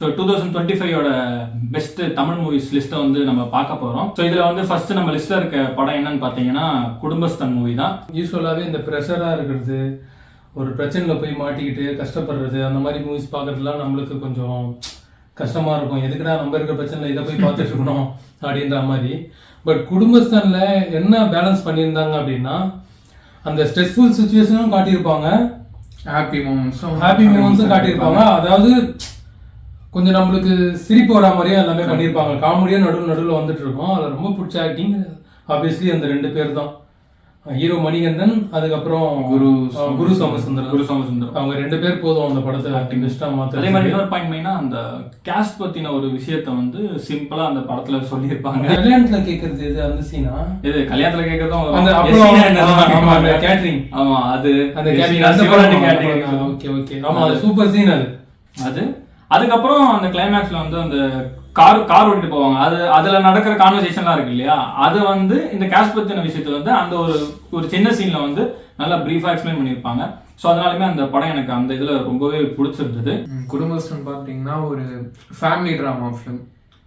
So 2025ஓட best Tamil movies லிஸ்ட்டை வந்து நம்ம பார்க்க போகிறோம். ஸோ இதில் வந்து ஃபர்ஸ்ட் நம்ம லிஸ்ட்டில் இருக்க படம் என்னன்னு பார்த்தீங்கன்னா குடும்பஸ்தான் மூவி தான். யூஸ்வலாகவே இந்த ப்ரெஷராக இருக்கிறது, ஒரு பிரச்சனையில் போய் மாட்டிக்கிட்டு கஷ்டப்படுறது, அந்த மாதிரி மூவிஸ் பார்க்குறதுலாம் நம்மளுக்கு கொஞ்சம் கஷ்டமாக இருக்கும். எதுக்குடா நம்ம இருக்கிற பிரச்சனையில் இதை போய் பார்த்துட்டு இருக்கணும் அப்படின்ற மாதிரி. பட் குடும்பஸ்தானில் என்ன பேலன்ஸ் பண்ணியிருந்தாங்க அப்படின்னா, அந்த ஸ்ட்ரெஸ்ஃபுல் சுச்சுவேஷனும் காட்டியிருப்பாங்க, ஹாப்பி மூமெண்ட்ஸும் காட்டியிருப்பாங்க. அதாவது கொஞ்சம் நம்மளுக்கு சிரிப்பு வரா மாதிரியே எல்லாமே பண்ணியிருப்பாங்க. காமெடியாக நடுவில் வந்துட்டு இருக்கோம். அதில் ரொம்ப பிடிச்ச ஆக்டிங் ஆப்வியஸ்லி அந்த 2 பேர் தான். ஹீரோ மணிகண்டன், அதுக்கப்புறம் குரு சோமசுந்தரம். அவங்க 2 பேர் போதும் அந்த படத்தை ஆக்டிங் பெஸ்ட்டாக மாற்ற. அதே மாதிரி இன்னொரு பாயிண்ட் மெயினா அந்த கேஸ்ட் பற்றின ஒரு விஷயத்த வந்து சிம்பிளா அந்த படத்துல சொல்லியிருப்பாங்க. கல்யாணத்தில் கேட்கறது இது அந்த சீனா, இது கல்யாணத்துல கேட்கறதும் அந்த கேட்டரிங். ஆமா, அது அந்த கேட்டரிங். ஓகே ஆமா, அது சூப்பர் சீன். அது அதுக்கப்புறம் அந்த கிளைமேக்ஸ்ல வந்து அந்த கார் ஓட்டிட்டு போவாங்க. அதுல நடக்கிற கான்வர்சேஷன்லாம் இருக்கு இல்லையா, அது வந்து இந்த கேஸ்ட் பத்தின விஷயத்தை வந்து அந்த ஒரு சின்ன சீன்ல வந்து நல்லா பிரீஃபா எக்ஸ்பிளைன் பண்ணியிருப்பாங்க. ஸோ அதனாலுமே அந்த படம் எனக்கு அந்த இதுல ரொம்பவே பிடிச்சிருந்தது. குடும்பஸ்தான் பார்த்தீங்கன்னா ஒரு ஃபேமிலி ட்ராமா ஃபிலிம்.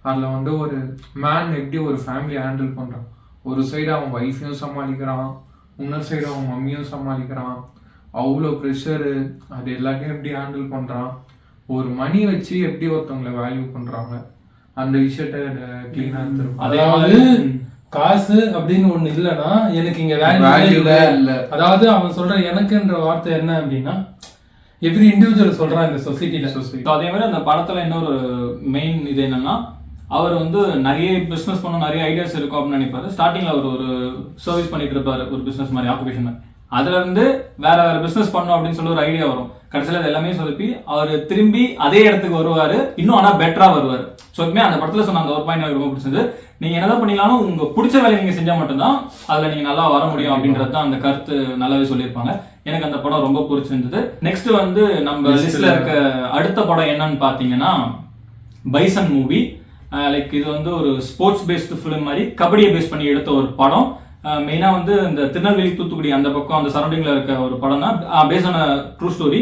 அதில் வந்து ஒரு மேன் எப்படி ஒரு ஃபேமிலி ஹேண்டில் பண்ணுறான். ஒரு சைடு அவன் ஒய்ஃபையும் சமாளிக்கிறான், இன்னொரு சைடு அவன் மம்மியும் சமாளிக்கிறான். அவ்வளோ ப்ரெஷரு, அது எல்லாத்தையும் எப்படி ஹேண்டில் பண்ணுறான். ஒரு மணி வச்சு எப்படி ஒருத்தவங்களை வேல்யூ பண்றாங்க, அந்த விஷயத்த கிளீனா எடுத்துரும். அதாவது காசு அப்படின்னு ஒண்ணு இல்லைன்னா எனக்கு இங்க வேல்யூ இல்லை. அதாவது அவன் சொல்ற எனக்குன்ற வார்த்தை என்ன அப்படின்னா, எவ்ரி இண்டிவிஜுவல் சொல்றான் இந்த சொசைட்டில. அதே மாதிரி அந்த படத்துல இன்னொரு மெயின் இது என்னன்னா, அவர் வந்து நிறைய பிசினஸ் பண்ண நிறைய ஐடியாஸ் இருக்கும் அப்படின்னு நினைப்பாரு. ஸ்டார்டிங்ல அவர் ஒரு சர்வீஸ் பண்ணிட்டு இருப்பாரு, ஒரு பிசினஸ் மாதிரி ஆக்குபேஷன். அதுல இருந்து வேற பிசினஸ் பண்ணணும் அப்படின்னு சொல்லி ஒரு ஐடியா வரும். கடைசியில் அது எல்லாமே சொதப்பி அவர் திரும்பி அதே இடத்துக்கு வருவாரு, இன்னும் ஆனா பெட்டரா வருவாரு. ஸோ அந்த படத்துல சொன்ன அந்த ஒரு பாயிண்ட் எனக்கு ரொம்ப பிடிச்சது. நீங்க என்னதான் பண்ணினாலும் உங்க பிடிச்ச வேலையை நீங்க செஞ்சா மட்டும்தான் அதுல நீங்க நல்லா வர முடியும் அப்படின்றது தான் அந்த கருத்து நல்லாவே சொல்லியிருப்பாங்க. எனக்கு அந்த படம் ரொம்ப பிடிச்சிருந்தது. நெக்ஸ்ட் வந்து நம்ம லிஸ்ட்ல இருக்க அடுத்த படம் என்னன்னு பாத்தீங்கன்னா பைசன் மூவி. லைக் இது வந்து ஒரு ஸ்போர்ட்ஸ் பேஸ்டு ஃபிலிம் மாதிரி கபடியை பேஸ் பண்ணி எடுத்த ஒரு படம். மெயினா வந்து இந்த திருநெல்வேலி தூத்துக்குடி அந்த பக்கம் அந்த சரௌண்டிங்ல இருக்க ஒரு படம் தான், பேஸ்ட் ஆன ட்ரூ ஸ்டோரி.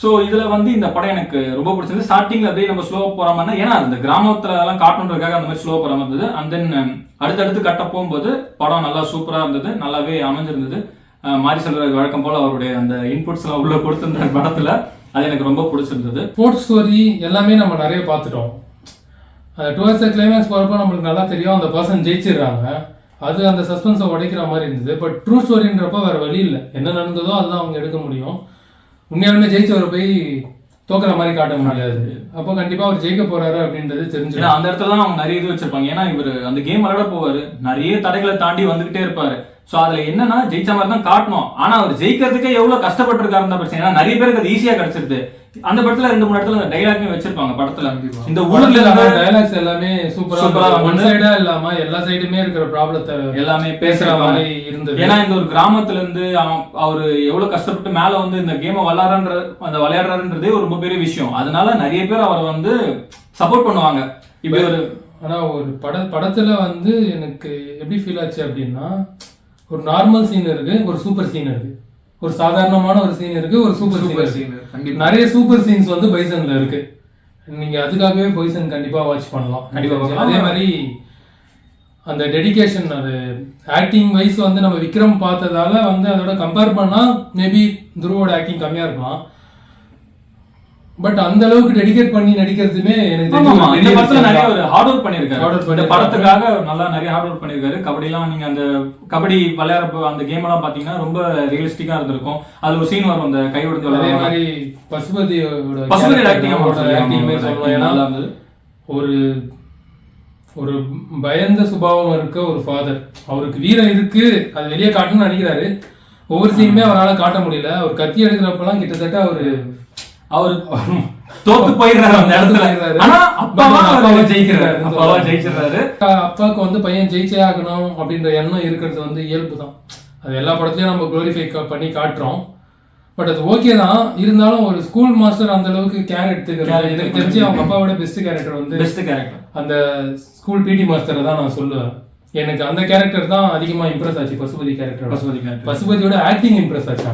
ஸோ இதுல வந்து இந்த படம் எனக்கு ரொம்ப பிடிச்சது. ஸ்டார்டிங்ல அப்படியே நம்ம ஸ்லோவா போற மாதிரி, ஏன்னா அந்த கிராமத்துல எல்லாம் காட்டணுன்றதுக்காக அந்த மாதிரி ஸ்லோவா போற மாதிரி இருந்தது. அண்ட் தென் அடுத்தடுத்து கட்ட போகும்போது படம் நல்லா சூப்பரா இருந்தது, நல்லாவே அமைஞ்சிருந்தது. மாரி செல்வராஜ் வழக்கம் போல அவருடைய அந்த இன்புட்ஸ் எல்லாம் உள்ள கொடுத்திருந்த படத்துல அது எனக்கு ரொம்ப பிடிச்சிருந்தது. ஸ்போர்ட்ஸ் ஸ்டோரி எல்லாமே நம்ம நிறைய பார்த்துட்டோம். டுவர்ட்ஸ் த கிளைமேக்ஸ் போறப்போ நம்மளுக்கு நல்லா தெரியும் அந்த பர்சன் ஜெயிச்சிடுறாங்க. அது அந்த சஸ்பென்ஸை உடைக்கிற மாதிரி இருந்தது. பட் ட்ரூ ஸ்டோரின்றப்போ வேற வழி இல்லை, என்ன நடந்ததோ அதுதான் அவங்க எடுக்க முடியும். உண்மையாலுமே ஜெயிச்சவரை போய் தோக்குற மாதிரி காட்ட முடியாது. அப்போ கண்டிப்பா அவர் ஜெயிக்க போறாரு அப்படின்றது தெரிஞ்சு அந்த இடத்துல தான் அவங்க நிறைய இது வச்சிருப்பாங்க. ஏன்னா இவர் அந்த கேம் விளையாட போவாரு, நிறைய தடைகளை தாண்டி வந்துகிட்டே இருப்பாரு. சோ அதுல என்னன்னா ஜெயிச்ச மாதிரி தான் காட்டணும், ஆனா அவர் ஜெயிக்கிறதுக்கே எவ்வளவு கஷ்டப்பட்டு இருக்காரு தான் பிரச்சனை. ஏன்னா நிறைய பேருக்கு அது ஈஸியா கிடைச்சிருது. அந்த படத்துல 2-3 இடத்துல டைலாக்மே வச்சிருப்பாங்க படத்துல. இந்த ஊர்ல டைலாக்ஸ் எல்லாமே சூப்பரா ஒன் சைடா இல்லாம எல்லா சைடுமே இருக்கிற ப்ராப்ளத்தை எல்லாமே பேசுற மாதிரி இருந்தது. ஏன்னா இந்த ஒரு கிராமத்துல இருந்து அவரு எவ்வளவு கஷ்டப்பட்டு மேல வந்து இந்த கேமை விளையாடுறாருன்றதே ஒரு ரொம்ப பெரிய விஷயம். அதனால நிறைய பேர் அவரை வந்து சப்போர்ட் பண்ணுவாங்க. இப்படி ஒரு ஆனா ஒரு படத்துல வந்து எனக்கு எப்படி ஃபீல் ஆச்சு அப்படின்னா, ஒரு நார்மல் சீன் இருக்கு, ஒரு சூப்பர் சீன் இருக்கு, ஒரு சாதாரணமான ஒரு சீன் இருக்கு, ஒரு சூப்பர் சீன். நிறைய சூப்பர் சீன்ஸ் வந்து பைசன்ல இருக்கு. நீங்க அதுக்காகவே பைசன் கண்டிப்பா வாட்ச் பண்ணலாம். கண்டிப்பா அதே மாதிரி அந்த டெடிகேஷன், அது ஆக்டிங் வைஸ் வந்து நம்ம விக்ரம் பார்த்ததால வந்து அதோட கம்பேர் பண்ணா மேபி துருவோட ஆக்டிங் கம்மியா இருக்கலாம். பட் அந்த அளவுக்கு டெடிகேட் பண்ணி நடிக்கிறதுமே எனக்கு இந்த படத்துல நிறைய ஒரு ஹார்ட் ஒர்க் பண்ணிருக்காரு. இந்த படத்துக்காக நல்லா நிறைய ஹார்ட் ஒர்க் பண்ணிருக்காரு. கபடிலாம் நீங்க அந்த கபடி விளையாடுற அந்த கேம் எல்லாம் பாத்தீங்கன்னா ரொம்ப ரியலிஸ்டிக்கா இருந்திருக்கும். அதுல ஒரு சீன் வரும், அந்த கை உடைஞ்சு அதே மாதிரி பசுபதி ஆக்டிங் ஒரு பயந்த சுபாவம் இருக்க ஒரு ஃபாதர். அவருக்கு வீரம் இருக்கு, அது வெளியே காட்டணும்னு நினைக்கிறாரு. ஒவ்வொரு சீனுமே அவரால் காட்ட முடியல. அவர் கத்தி எடுக்கிறப்பெல்லாம் கிட்டத்தட்ட அவர் தோத்து போயிடுறாரு அந்த இடத்துல. ஆனா அப்பாவா ஜெயிச்சிடுறாரு. அப்பாவுக்கு வந்து பையன் ஜெயிச்சே ஆகணும் அப்படின்ற எண்ணம் இருக்கிறது வந்து இயல்பு தான். அது எல்லா படத்துலயும் நம்ம குளோரிஃபை பண்ணி காட்டுறோம். பட் அது ஓகே தான். இருந்தாலும் ஒரு ஸ்கூல் மாஸ்டர் அந்த அளவுக்கு கேர் எடுத்துக்கிறாரு. எனக்கு தெரிஞ்சு அவங்க அப்பாவோட பெஸ்ட் கேரக்டர் வந்து அந்த ஸ்கூல் பிடி மாஸ்டரை தான் நான் சொல்லுவேன். எனக்கு அந்த கேரக்டர் தான் அதிகமா இம்ப்ரெஸ் ஆச்சு, பசுபதி கேரக்டர். பசுபதி character. பசுபதியோட ஆக்டிங் இம்ப்ரெஸ் ஆச்சு.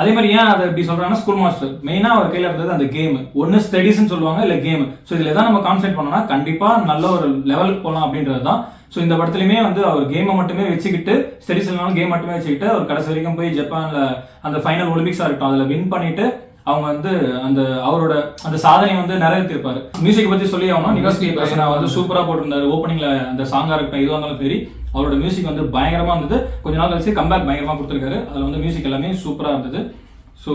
அதே மாதிரி ஏன் அதை இப்படி சொல்றாங்கன்னா, ஸ்கூல் மாஸ்டர் மெயினா அவர் கையில இருந்தது அந்த கேம். ஒன்னு ஸ்டடிஸ்ன்னு சொல்லுவாங்க, இல்ல கேம். ஸோ இதுல தான் நம்ம கான்சென்ட்ரேட் பண்ணோம்னா கண்டிப்பா நல்ல ஒரு லெவலுக்கு போகலாம் அப்படின்றது தான். ஸோ இந்த படத்துலயுமே வந்து அவர் கேமை மட்டுமே வச்சுக்கிட்டு, ஸ்டடிஸ் இல்லைனாலும் கேம் மட்டுமே வச்சுக்கிட்டு அவர் கடைசி வரைக்கும் போய் ஜப்பான்ல அந்த ஃபைனல் ஒலிம்பிக்ஸா இருக்கட்டும் அதுல வின் பண்ணிட்டு அவங்க வந்து அந்த அவரோட அந்த சாதனையை வந்து நிறைவேற்றிருப்பாரு. மியூசிக் பத்தி சொல்லி ஆகணும், நிவாஸ் கே பிரசன்னா வந்து சூப்பரா போட்டிருந்தாரு. ஓப்பனிங்ல அந்த சாங்கா இருக்கட்டும் எதுவாக இருந்தாலும் சரி, அவரோட மியூசிக் வந்து பயங்கரமா இருந்தது. கொஞ்ச நாள் கழிச்சு கம்பேக் பயங்கரமா கொடுத்துருக்காரு. அதுல வந்து மியூசிக் எல்லாமே சூப்பரா இருந்தது. ஸோ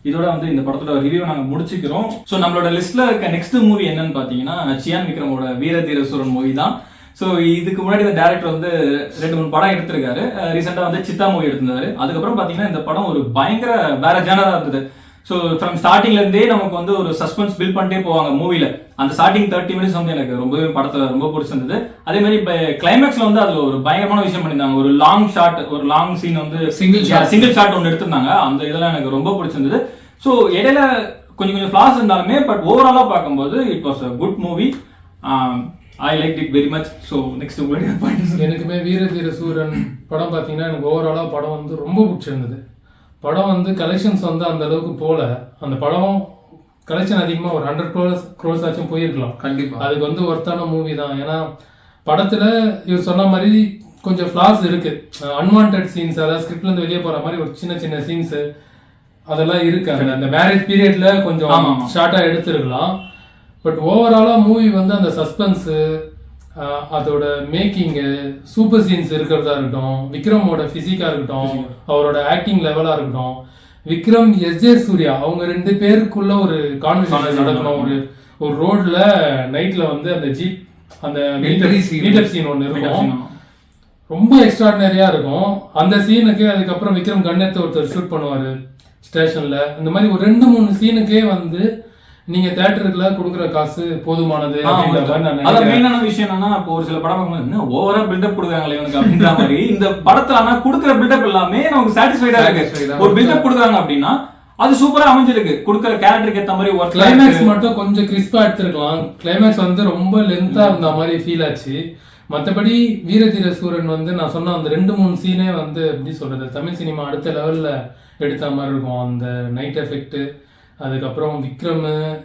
இதோட வந்து இந்த படத்தோட ரிவ்யூ நாங்கள் முடிச்சுக்கிறோம். ஸோ நம்மளோட லிஸ்ட்ல இருக்க நெக்ஸ்ட் மூவி என்னன்னு பார்த்தீங்கன்னா, சியான் விக்ரமோட வீரதீர சூரன் மூவி தான். ஸோ இதுக்கு முன்னாடி இந்த டேரக்டர் வந்து 2-3 படம் எடுத்திருக்காரு. ரீசெண்டாக வந்து சித்தா மூவி எடுத்திருந்தாரு. அதுக்கப்புறம் பார்த்தீங்கன்னா இந்த படம் ஒரு பயங்கர வேற ஜேனரா இருந்தது. ஸோ ஃப்ரம் ஸ்டார்டிங்ல இருந்தே நமக்கு வந்து ஒரு சஸ்பென்ஸ் பில்ட் பண்ணிட்டே போவாங்க மூவில. அந்த ஸ்டார்டிங் 30 மினிட்ஸ் வந்து எனக்கு ரொம்பவே படத்துல ரொம்ப பிடிச்சிருந்தது. அதே மாதிரி இப்போ கிளைமேக்ஸ்ல வந்து அதுல ஒரு பயங்கரமான விஷயம் பண்ணியிருந்தாங்க. ஒரு லாங் ஷாட், ஒரு லாங் சீன் வந்து சிங்கிள் ஷாட் ஒன்று எடுத்திருந்தாங்க. அந்த இதெல்லாம் எனக்கு ரொம்ப பிடிச்சிருந்தது. ஸோ இடையில கொஞ்சம் ஃபிளாஸ் இருந்தாலுமே பட் ஓவராலா பார்க்கும்போது it was a good movie. I like it very much. So next உங்களுடைய பாயிண்ட். எனக்குமே வீரதீர சூரன் படம் பார்த்தீங்கன்னா எனக்கு ஓவராலா படம் வந்து ரொம்ப பிடிச்சிருந்தது. படம் வந்து கலெக்ஷன்ஸ் வந்து அந்த அளவுக்கு போல, அந்த படம் கலெக்ஷன் அதிகமாக ஒரு 100 crores ஆச்சும் போயிருக்கலாம் கண்டிப்பா. அதுக்கு வந்து ஒர்த்தான மூவி தான். ஏன்னா படத்துல இவர் சொன்ன மாதிரி கொஞ்சம் ஃபிளாஸ் இருக்கு, அன்வான்ட் சீன்ஸ், அதாவது ஸ்கிரிப்ட்ல இருந்து வெளியே போற மாதிரி ஒரு சின்ன சின்ன சீன்ஸ் அதெல்லாம் இருக்கு. அந்த மேரேஜ் பீரியட்ல கொஞ்சம் ஷார்ட்டா எடுத்துருக்கலாம். பட் ஓவராலா மூவி வந்து அந்த சஸ்பென்ஸு, அதோட மேக்கிங்கு, சூப்பர் சீன்ஸ் இருக்கிறதா இருக்கட்டும், விக்ரமோட பிசிக்கா இருக்கட்டும், அவரோட ஆக்டிங் லெவலா இருக்கட்டும், விக்ரம் எஸ்.ஜே. சூர்யா அவங்க 2 பேருக்குள்ள ஒரு கான்வர்சேஷன் நடக்கணும். ஒரு ரோட்ல நைட்ல வந்து அந்த ஜீப் அந்த மீட்டப் சீன் ஒன்று இருக்கும், ரொம்ப எக்ஸ்ட்ராடினரியா இருக்கும். அந்த சீனுக்கு அதுக்கப்புறம் விக்ரம் கண்ணெடுத்து ஒருத்தர் ஷூட் பண்ணுவாரு ஸ்டேஷன்ல. இந்த மாதிரி ஒரு 2-3 சீனுக்கே வந்து நீங்க தியேட்டருக்குள்ள கொடுக்குற காசு போதுமானது. அதான் மெயினான விஷயம் என்னன்னா, இப்போ ஒரு சில படம் ஓவரா பில்டப் கொடுக்குறாங்களே இவனுக்கு அப்படின்ற மாதிரி இந்த படத்துல ஆனா கொடுக்குற பில்டப் எல்லாமே நமக்கு சாட்டிஸ்ஃபைடா இருக்கு. ஒரு பில்டப் கொடுக்குறாங்க அப்படின்னா அது சூப்பரா அமைஞ்சிருக்கு. கொடுக்குற கேரக்டருக்கு ஏற்ற மாதிரி ஒரு கிளைமேக்ஸ் மட்டும் கொஞ்சம் கிறிஸ்பா எடுத்திருக்கலாம். கிளைமேக்ஸ் வந்து ரொம்ப லென்த்தா இருந்த மாதிரி ஃபீல் ஆச்சு. மற்றபடி வீரதீர சூரன் வந்து நான் சொன்ன அந்த 2-3 சீனே வந்து எப்படி சொல்றது, தமிழ் சினிமா அடுத்த லெவல்ல எடுத்த மாதிரி இருக்கும். அந்த நைட் எஃபெக்ட், அதுக்கப்புறம் விக்ரம்,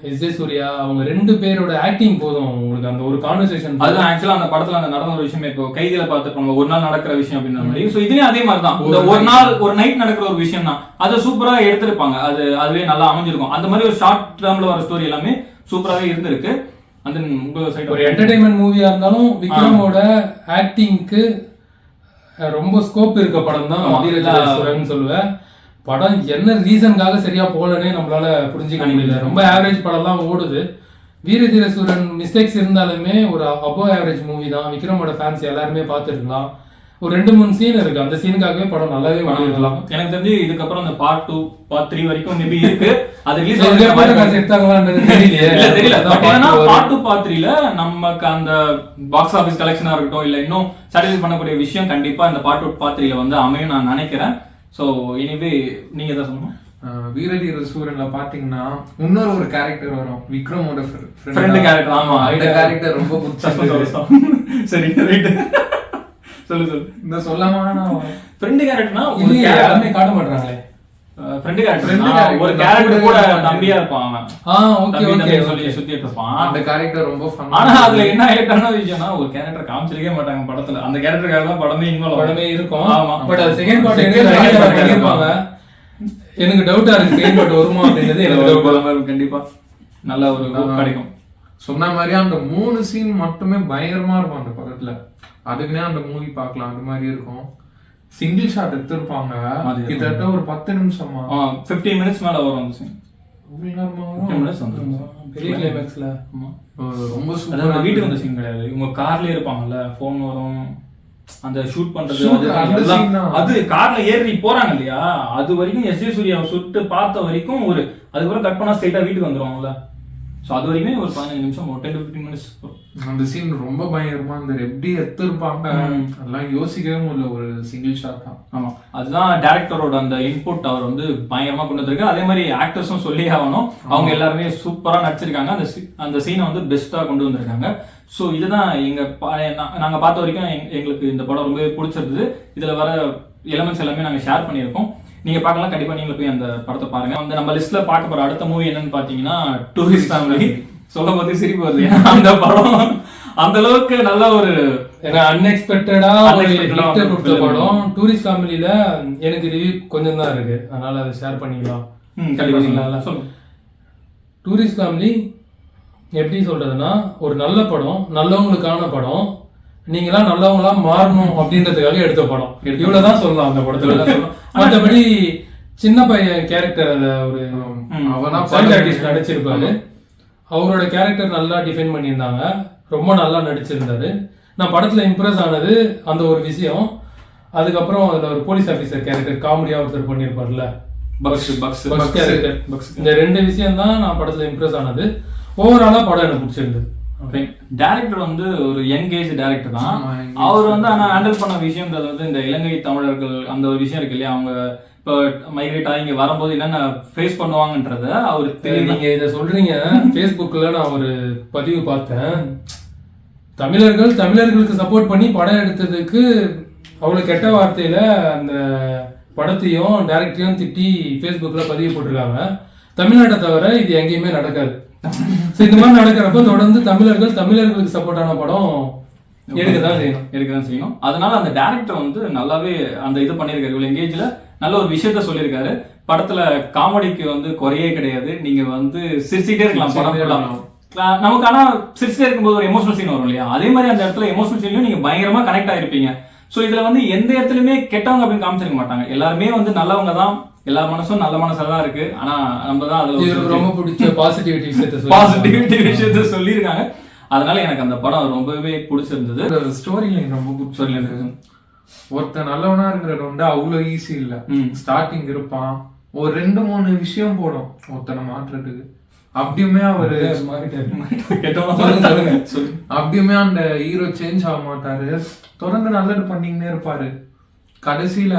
எஸ்.ஜே. சூர்யா அவங்க 2 பேரோட ஆக்டிங் போதும் உங்களுக்கு அந்த ஒரு கான்வர்சேஷன். அதுதான் ஆக்சுவலா அந்த படத்துல அந்த நடந்த ஒரு விஷயம். இப்போ கைதில பார்த்துருப்பாங்க ஒரு நாள் நடக்கிற விஷயம் அப்படின்ற மாதிரி. ஸோ இதுலயும் அதே மாதிரி தான், இந்த ஒரு நாள் ஒரு நைட் நடக்கிற ஒரு விஷயம் தான், அதை சூப்பரா எடுத்திருப்பாங்க. அதுவே நல்லா அமைஞ்சிருக்கும். அந்த மாதிரி ஒரு ஷார்ட் டேர்ம்ல வர ஸ்டோரி எல்லாமே சூப்பராகவே இருந்திருக்கு. அந்த உங்க சைடு ஒரு என்டர்டைன்மெண்ட் மூவியா இருந்தாலும் விக்ரமோட ஆக்டிங்க்கு ரொம்ப ஸ்கோப் இருக்க படம் தான் வீரதீர சூரன் சொல்லுவேன். படம் என்ன ரீசனுக்காக சரியா போகலன்னே நம்மளால புரிஞ்சுக்க முடியல. ரொம்ப ஆவரேஜ் படம்லாம் ஓடுது. வீரதீர சூரன் மிஸ்டேக்ஸ் இருந்தாலுமே ஒரு அபோவ் ஆவரேஜ் மூவி தான். விக்ரமோட ஃபேன்ஸ் எல்லாருமே பார்த்துருக்கலாம். ஒரு 2-3 சீன் இருக்கு, அந்த சீனுக்காகவே படம் நல்லாவே ஓடிருக்கலாம். எனக்கு தெரிஞ்சு இதுக்கப்புறம் அந்த பார்ட் 2 பார்ட் 3 வரைக்கும் மேபி இருக்கு. அது ரிலீஸ் எடுத்தாங்களான்றது தெரியல. பட் ஏன்னா பார்ட் 2 பார்ட் 3ல நமக்கு அந்த பாக்ஸ் ஆபீஸ் கலெக்ஷனா இருக்கட்டும், இல்ல இன்னும் சாட்டிஸ்ஃபை பண்ணக்கூடிய விஷயம் கண்டிப்பா இந்த பார்ட் 2 பார்ட் 3ல வந்து அமையும் நான் நினைக்கிறேன். ஸோ எனிவே நீங்க எதாவது சொல்லணும். வீரதீர சூரன்ல பாத்தீங்கன்னா இன்னொரு ஒரு கேரக்டர் வரும், விக்ரமோட ஃப்ரெண்ட் கேரக்டர். ஆமா, அந்த கேரக்டர் ரொம்ப பிடிச்சது. சரி ரைட் சொல்லு. இந்த சொல்லாம ஃப்ரெண்ட் கேரக்டர்னா யாருமே காட்ட மாட்டாங்களே. ஃப்ரெண்ட் கேரக்டர் ஒரு கேரக்டர் கூட தம்பியா இருப்பான் அவன். ஓகே ஓகே சொல்லி சுத்திட்டு இருப்பான். அந்த கேரக்டர் ரொம்ப ஃபன். ஆனா அதுல என்ன ஆயிட்டான விஷயம்னா, ஒரு கேரக்டர் காமிச்சிருக்கவே மாட்டாங்க படத்துல. அந்த கேரக்டருக்காக தான் படமே இருக்கும். ஆமா, பட் அது செகண்ட் பார்ட் பண்ணிருப்பாங்க. எனக்கு டவுட்டா இருக்கு செகண்ட் பார்ட் வருமா அப்படிங்கிறது. எனக்கு டவுட். கண்டிப்பா நல்ல ஒரு கிடைக்கும். சொன்ன மாதிரி அந்த 3 சீன் மட்டுமே பயங்கரமா இருக்கும் அந்த படத்துல. அதுக்குன்னே அந்த மூவி பார்க்கலாம். அந்த மாதிரி இருக்கும். சிங்கிள் ஷாட் எடுத்திருப்பாங்க கிட்டத்தட்ட ஒரு 10 நிமிஷமா 15 மினிட்ஸ் மேல வரும் அந்த சீன். பெரிய கிளைமேக்ஸ்ல ரொம்ப சூப்பரா. வீட்டுக்கு வந்த சீன் கிடையாது, இவங்க கார்லயே இருப்பாங்கல்ல, போன் வரும், அந்த ஷூட் பண்றது, அது கார்ல ஏறி போறாங்க இல்லையா, அது வரைக்கும் எஸ்.ஜே. சூர்யா சுட்டு பார்த்த வரைக்கும் ஒரு அதுக்கப்புறம் கட் பண்ணா ஸ்ட்ரைட்டா வீட்டுக்கு வந்துருவாங்கல்ல. ஸோ அது வரைக்குமே ஒரு 15 நிமிஷம், ஒரு 10 to 15 minutes. அந்த சீன் ரொம்ப பயங்கரமா இருந்தது. எப்படி எடுத்திருப்பாங்க அதெல்லாம் யோசிக்கவே முடியல, ஒரு சிங்கிள் ஷாட் தான். ஆமா, அதுதான் டேரக்டரோட அந்த இன்புட். அவர் வந்து பயங்கரமா கொண்டு வந்திருக்கு. அதே மாதிரி ஆக்டர்ஸும் சொல்லி ஆகணும், அவங்க எல்லாருமே சூப்பரா நடிச்சிருக்காங்க. அந்த சீனை வந்து பெஸ்டா கொண்டு வந்திருக்காங்க. ஸோ இதுதான் நாங்க பார்த்த வரைக்கும் எங்களுக்கு இந்த படம் ரொம்ப பிடிச்சிருந்தது. இதுல வர எலமெண்ட்ஸ் எல்லாமே நாங்க ஷேர் பண்ணியிருக்கோம். நீங்க பார்க்கலாம், கண்டிப்பா நீங்க போய் அந்த படத்தை பாருங்க. வந்து நம்ம லிஸ்ட்ல பார்க்க போற அடுத்த மூவி என்னன்னு பாத்தீங்கன்னா டூரிஸ்ட் ஃபேமிலி. சொல்ல போது சிரிப்பு வருது, ஏன்னா அந்த படம் அந்த அளவுக்கு நல்ல ஒரு அன்எக்ஸ்பெக்டடா கொடுத்த படம். டூரிஸ்ட் ஃபேமிலியில எனக்கு ரிவ்யூ கொஞ்சம் தான் இருக்கு, அதனால அதை ஷேர் பண்ணிக்கலாம். டூரிஸ்ட் ஃபேமிலி எப்படி சொல்றதுன்னா, ஒரு நல்ல படம், நல்லவங்களுக்கான படம், நீங்களாம் நல்லவங்களா மாறணும் அப்படின்றதுக்காக எடுத்த படம். இவ்வளவுதான் சொல்லலாம் அந்த படத்துல. மற்றபடி சின்ன பையன் கேரக்டர், அதுல ஒரு நடிச்சிருப்பாரு, அவரோட கேரக்டர் நல்லா டிஃபைன் பண்ணியிருந்தாங்க, ரொம்ப நல்லா நடிச்சிருந்தாரு. நான் படத்துல இம்ப்ரெஸ் ஆனது அந்த ஒரு விஷயம். அதுக்கப்புறம் அதுல ஒரு போலீஸ் ஆஃபீஸர் கேரக்டர் காமெடியா ஒருத்தர் பண்ணியிருப்பார்ல, பக்ஸ் கேரக்டர். இந்த 2 விஷயம் தான் நான் படத்துல இம்ப்ரெஸ் ஆனது. ஓவராலா படம் எனக்கு பிடிச்சிருந்தது. டைரக்டர் வந்து ஒரு யங் ஏஜ் டைரக்டர் தான். அவர் வந்து ஆனா ஹேண்டில் பண்ண விஷயம்ன்றது வந்து இந்த இலங்கை தமிழர்கள் அந்த ஒரு விஷயம் இருக்கு இல்லையா, அவங்க இப்போ மைக்ரேட் ஆகி இங்க வரும்போது என்னென்ன ஃபேஸ் பண்ணுவாங்கன்றத அவர் தெரியும். நீங்க இதை சொல்றீங்க, ஃபேஸ்புக்ல நான் ஒரு பதிவு பார்த்தேன். தமிழர்களுக்கு சப்போர்ட் பண்ணி படம் எடுத்ததுக்கு அவ்வளவு கெட்ட வார்த்தையில அந்த படத்தையும் டைரக்டரையும் திட்டி ஃபேஸ்புக்ல பதிவு போட்டிருக்காங்க. தமிழ்நாட்டை தவிர இது எங்கேயுமே நடக்காது. இந்த மாதிரி நடக்கிறப்ப தொடர்ந்து தமிழர்களுக்கு சப்போர்ட்டான படம் எடுக்கதான் செய்யணும். அதனால அந்த டைரக்டர் வந்து நல்லாவே அந்த இது பண்ணியிருக்காரு. இவ்வளவு எங்கேஜ்ல நல்ல ஒரு விஷயத்த சொல்லியிருக்காரு. படத்துல காமெடிக்கு வந்து குறையே கிடையாது. நீங்க வந்து சிரிச்சுட்டே இருக்கலாம் படம். நமக்கு ஆனா சிரிச்சுட்டே இருக்கும்போது ஒரு எமோஷனல் சீன் வரும் இல்லையா, அதே மாதிரி அந்த இடத்துல எமோஷனல் சீன்லயும் நீங்க பயங்கரமா கனெக்ட் ஆயிருப்பீங்க. சோ இதுல வந்து எந்த இடத்துலயுமே கெட்டவங்க அப்படின்னு காமிச்சிருக்க மாட்டாங்க. எல்லாருமே வந்து நல்லவங்க தான், எல்லா மனசும் நல்ல மனசாக தான் இருக்கு. ஆனா நம்ம தான் அதுல ரொம்ப பிடிச்ச பாசிட்டிவிட்டி விஷயத்த சொல்லியிருக்காங்க. அதனால எனக்கு அந்த படம் ரொம்பவே பிடிச்சிருந்தது. ஸ்டோரி லைன் ரொம்ப பிடிச்சிருந்தது. ஒருத்தன் நல்லவனா இருக்கிறது வந்து அவ்வளவு ஈஸி இல்ல. ஸ்டார்டிங் இருப்பான், ஒரு 2-3 விஷயம் போடும் ஒருத்தனை மாற்றுறதுக்கு. அப்படியுமே அவரு அப்படியுமே அந்த ஹீரோ சேஞ்ச் ஆக மாட்டாரு, தொடர்ந்து நல்லது பண்ணிக்கிட்டே இருப்பாரு. கடைசியில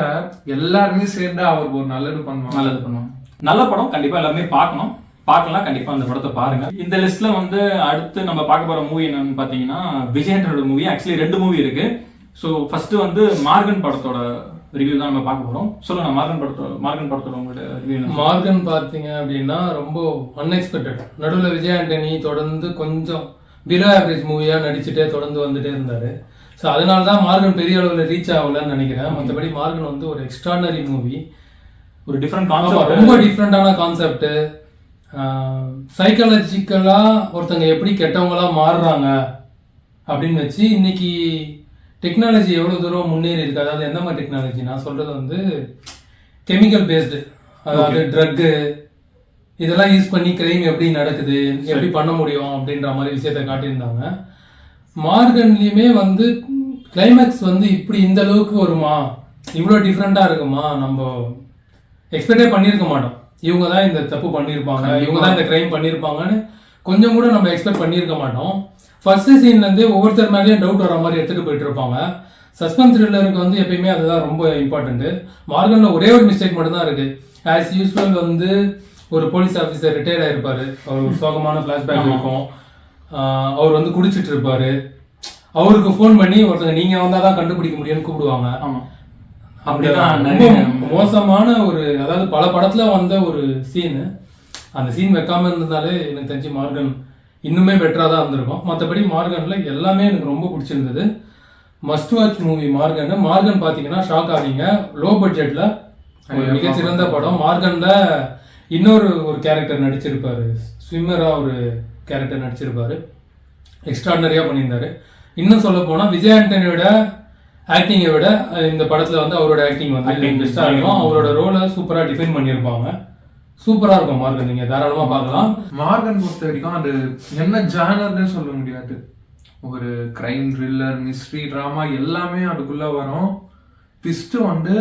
எல்லாருமே சேர்ந்து அவர் ஒரு நல்லது பண்ணுவாங்க. நல்ல படம், கண்டிப்பா எல்லாருமே பார்க்கலாம். கண்டிப்பா அந்த படத்தை பாருங்க. இந்த லிஸ்ட்ல வந்து அடுத்து நம்ம பார்க்க போற மூவி என்னன்னு பாத்தீங்கன்னா விஜயன்றோட மூவி. ஆக்சுவலி 2 மூவி இருக்கு. ஸோ ஃபர்ஸ்ட் வந்து மார்கன் படத்தோட ரிவ்யூ தான் நம்ம பார்க்க போறோம். சொல்லுங்க, மார்கன் படத்தோட உங்களோட ரிவ்யூ. மார்கன் பார்த்தீங்க அப்படின்னா ரொம்ப அன்எக்ஸ்பெக்டட். நடுவில் விஜய் ஆண்டனி தொடர்ந்து கொஞ்சம் பிலோ ஆவரேஜ் மூவியா நடிச்சுட்டே தொடர்ந்து வந்துட்டே இருந்தாரு. ஸோ அதனால தான் மார்கன் பெரிய அளவில் ரீச் ஆகலன்னு நினைக்கிறேன். மற்றபடி மார்கன் வந்து ஒரு எக்ஸ்ட்ரானரி மூவி, ஒரு டிஃப்ரெண்ட் கான்செப்ட், ரொம்ப டிஃப்ரெண்டான கான்செப்ட். சைக்காலஜிக்கலா ஒருத்தங்க எப்படி கெட்டவங்களா மாறுறாங்க அப்படின்னு வச்சு இன்னைக்கு டெக்னாலஜி எவ்வளோ தூரம் முன்னேறி இருக்கு. அதாவது எந்த மாதிரி டெக்னாலஜி நான் சொல்றது வந்து கெமிக்கல் பேஸ்டு, அதாவது ட்ரக்கு இதெல்லாம் யூஸ் பண்ணி கிரைம் எப்படி நடக்குது, எப்படி பண்ண முடியும் அப்படின்ற மாதிரி விஷயத்த காட்டியிருந்தாங்க. மார்கன்லயுமே வந்து கிளைமேக்ஸ் வந்து இப்படி இந்த அளவுக்கு வருமா, இவ்வளோ டிஃப்ரெண்டாக இருக்குமா, நம்ம எக்ஸ்பெக்டே பண்ணியிருக்க மாட்டோம். இவங்க தான் இந்த தப்பு பண்ணியிருப்பாங்க, இவங்க தான் இந்த கிரைம் பண்ணியிருப்பாங்கன்னு கொஞ்சம் கூட நம்ம எக்ஸ்பெக்ட் பண்ணியிருக்க மாட்டோம். ஃபர்ஸ்ட் சீன்லேருந்தே ஒவ்வொருத்தர் மேலேயும் டவுட் வர மாதிரி எடுத்துகிட்டு போயிட்டு இருப்பாங்க. சஸ்பென்ஸ் த்ரில்லருக்கு வந்து எப்பயுமே அதுதான் ரொம்ப இம்பார்ட்டன்ட்டு. மார்கனில் ஒரே ஒரு மிஸ்டேக் மட்டும்தான் இருக்குது. ஆஸ் யூஸ்வல் வந்து ஒரு போலீஸ் ஆஃபீஸர் ரிட்டையர்ட் ஆகிருப்பாரு, அவர் ஒரு சோகமான ஃப்ளாஷ்பேக் இருக்கும். அவர் வந்து குடிச்சிட்டு இருப்பாரு, அவருக்கு ஃபோன் பண்ணி ஒருத்தங்க நீங்கள் வந்தால் தான் கண்டுபிடிக்க முடியும்னு கூப்பிடுவாங்க. மோசமான ஒரு, அதாவது பல படத்துல வந்த ஒரு சீனு. அந்த சீன் வைக்காம இருந்ததாலே எனக்கு தெரிஞ்சு மார்கன் இன்னுமே பெட்டரா தான் இருந்திருக்கும். மற்றபடி மார்கன்ல எல்லாமே எனக்கு ரொம்ப பிடிச்சிருந்தது. Must watch movie Morgan. Morgan பாத்தீங்கன்னா ஷாக் ஆவீங்க. லோ பட்ஜெட்ல ஒரு மிகச்சிறந்த படம். மார்கன்ல இன்னொரு கேரக்டர் நடிச்சிருப்பாரு, ஸ்விம்மரா ஒரு கேரக்டர் நடிச்சிருப்பாரு, எக்ஸ்ட்ராடனரியா பண்ணியிருந்தாரு. இன்னும் சொல்ல போனா விஜய் ஆண்டனியோட ஆக்டிங்கை விட இந்த படத்துல வந்து அவரோட ஆக்டிங் வந்து பெஸ்டா இருக்கும். அவரோட ரோலை சூப்பரா டிஃபைன் பண்ணியிருப்பாங்க. சூப்பரா இருக்கும் மார்கன், நீங்க தாராளமா பார்க்கலாம். மார்கன் பொறுத்த வரைக்கும் அது என்ன ஜானர்னு சொல்ல முடியாது. ஒரு கிரைம், த்ரில்லர், மிஸ்ட்ரி, டிராமா எல்லாமே அதுக்குள்ள வரும். ட்விஸ்ட் வந்து